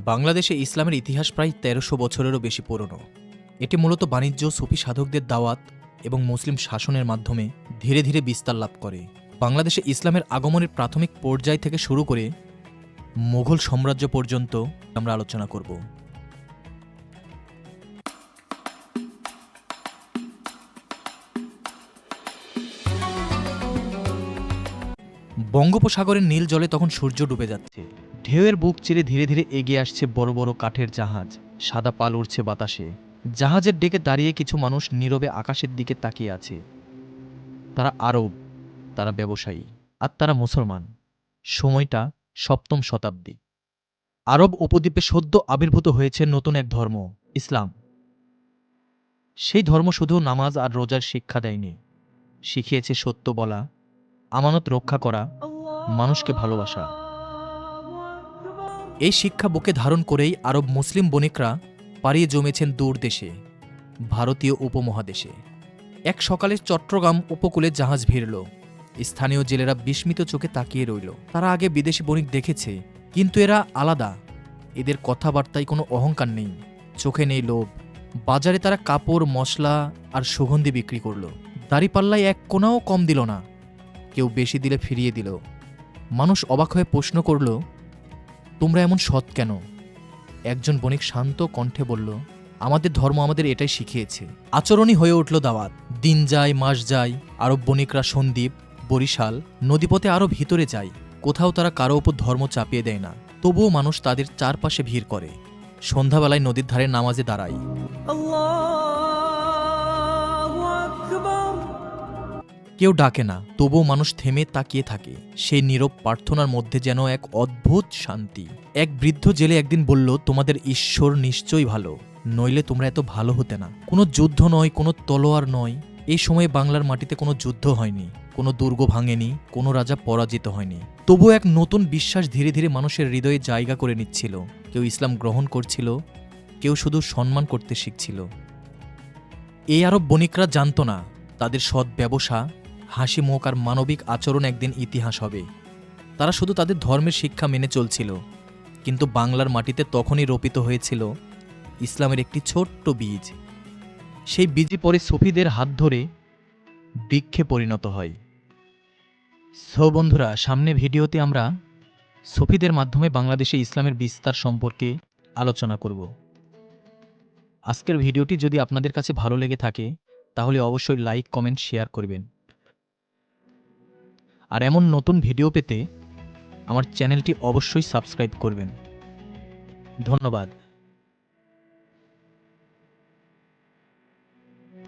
বাংলাদেশে ইসলামের ইতিহাস প্রায় ১৩০০ বছরেরও বেশি পুরনো। এটি মূলত বাণিজ্য, সুফি সাধকদের দাওয়াত এবং মুসলিম শাসনের মাধ্যমে ধীরে ধীরে বিস্তার লাভ করে। বাংলাদেশে ইসলামের আগমনের প্রাথমিক পর্যায় থেকে শুরু করে মুঘল সাম্রাজ্য পর্যন্ত আমরা আলোচনা করব। বঙ্গোপসাগরের নীল জলে তখন সূর্য ডুবে যাচ্ছে। ঢেউয়ের বুক চিরে ধীরে ধীরে এগিয়ে আসছে বড় বড় কাঠের জাহাজ। সাদা পাল উড়ছে বাতাসে। জাহাজের ডেকে দাঁড়িয়ে কিছু মানুষ নীরবে আকাশের দিকে তাকিয়ে আছে। তারা আরব, তারা ব্যবসায়ী, আর তারা মুসলমান। সময়টা ৭ম শতাব্দী। আরব উপদ্বীপে সদ্য আবির্ভূত হয়েছে নতুন এক ধর্ম, ইসলাম। সেই ধর্ম শুধু নামাজ আর রোজার শিক্ষা দেয়নি, শিখিয়েছে সত্য বলা, আমানত রক্ষা করা, মানুষকে ভালোবাসা। এই শিক্ষা বুকে ধারণ করেই আরব মুসলিম বণিকরা পাড়িয়ে জমেছেন দূর দেশে, ভারতীয় উপমহাদেশে। এক সকালে চট্টগ্রাম উপকূলে জাহাজ ভিড়ল। স্থানীয় জেলেরা বিস্মিত চোখে তাকিয়ে রইল। তারা আগে বিদেশি বণিক দেখেছে, কিন্তু এরা আলাদা। এদের কথাবার্তায় কোনো অহংকার নেই, চোখে নেই লোভ। বাজারে তারা কাপড়, মশলা আর সুগন্ধি বিক্রি করল। দাড়িপাল্লায় এক কোনাও কম দিল না, কেউ বেশি দিলে ফিরিয়ে দিল। মানুষ অবাক হয়ে প্রশ্ন করল, তোমরা এমন সৎ কেন? একজন বণিক শান্ত কণ্ঠে বলল, আমাদের ধর্ম আমাদের এটাই শিখিয়েছে। আচরণই হয়ে উঠল দাওয়াত। দিন যায়, মাস যায়, আরব বণিকরা সন্দ্বীপ, বরিশাল, নদীপথে আরও ভিতরে যায়। কোথাও তারা কারো ওপর ধর্ম চাপিয়ে দেয় না, তবুও মানুষ তাদের চারপাশে ভিড় করে। সন্ধ্যাবেলায় নদীর ধারে নামাজে দাঁড়ায়। কেউ ডাকে না, তবুও মানুষ থেমে তাকিয়ে থাকে। সেই নীরব প্রার্থনার মধ্যে যেন এক অদ্ভুত শান্তি। এক বৃদ্ধ জেলে একদিন বলল, তোমাদের ঈশ্বর নিশ্চয়ই ভালো, নইলে তোমরা এত ভালো হতে না। কোনো যুদ্ধ নয়, কোনো তলোয়ার নয়। এই সময়ে বাংলার মাটিতে কোনো যুদ্ধ হয়নি, কোনো দুর্গ ভাঙেনি, কোনো রাজা পরাজিত হয়নি। তবু এক নতুন বিশ্বাস ধীরে ধীরে মানুষের হৃদয়ে জায়গা করে নিচ্ছিল। কেউ ইসলাম গ্রহণ করছিল, কেউ শুধু সম্মান করতে শিখছিল। এই আরব বণিকরা জানত না, তাদের সৎ ব্যবসা, হাসি মুখ আর মানবিক আচরণ একদিন ইতিহাস হবে। তারা শুধু তাদের ধর্মের শিক্ষা মেনে চলছিল, কিন্তু বাংলার মাটিতে তখনই রোপিত হয়েছিল ইসলামের একটি ছোট্ট বীজ। সেই বীজই পরে সুফিদের হাত ধরে বৃক্ষে পরিণত হয়। সো বন্ধুরা, সামনে ভিডিওতে আমরা সুফিদের মাধ্যমে বাংলাদেশে ইসলামের বিস্তার সম্পর্কে আলোচনা করব। আজকের ভিডিওটি যদি আপনাদের কাছে ভালো লেগে থাকে তাহলে অবশ্যই লাইক, কমেন্ট, শেয়ার করবেন। আর এমন নতুন ভিডিও পেতে আমার চ্যানেলটি অবশ্যই সাবস্ক্রাইব করবেন। ধন্যবাদ।